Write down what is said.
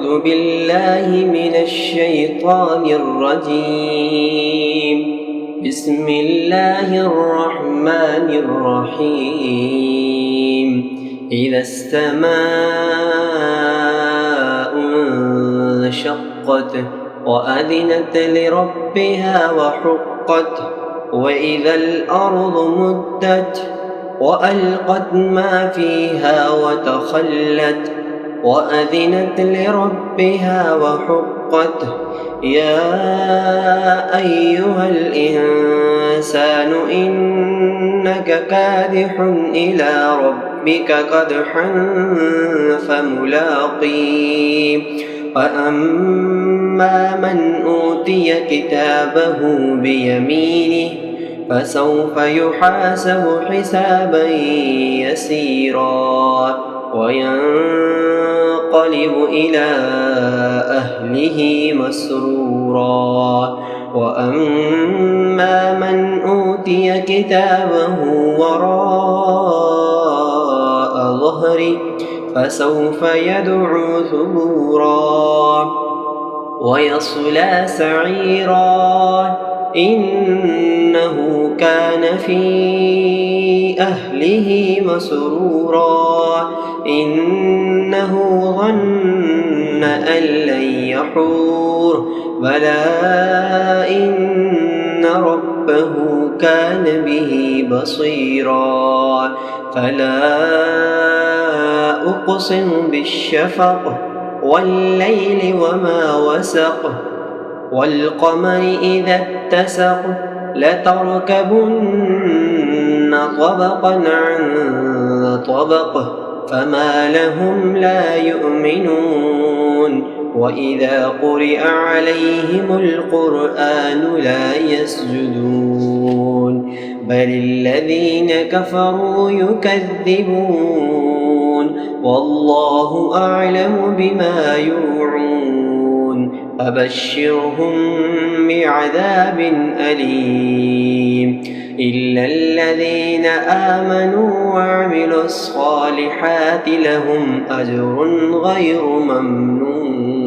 أعوذ بالله من الشيطان الرجيم. بسم الله الرحمن الرحيم. إذا السماء انشقت وأذنت لربها وحقت وإذا الأرض مدت وألقت ما فيها وتخلت وأذنت لربها وحقت يا أيها الإنسان إنك كادح إلى ربك كدحا فملاقيه فأما من أوتي كتابه بيمينه فسوف يحاسب حسابا يسيرا وينقلب إلى أهله مسرورا وأما من أوتي كتابه وراء ظهره فسوف يدعو ثبورا ويصلى سعيرا إنه كان في أهله مسرورا إنه ظن أن لن يحور بلى إن ربه كان به بصيرا فلا أقسم بالشفق والليل وما وسق والقمر إذا اتسق لتركبن طبقا عن طبق فما لهم لا يؤمنون وإذا قرئ عليهم القرآن لا يسجدون بل الذين كفروا يكذبون والله أعلم بما يوعون فبشرهم بعذاب أليم إلا الذين آمنوا وعملوا الصالحات لهم أجر غير ممنون.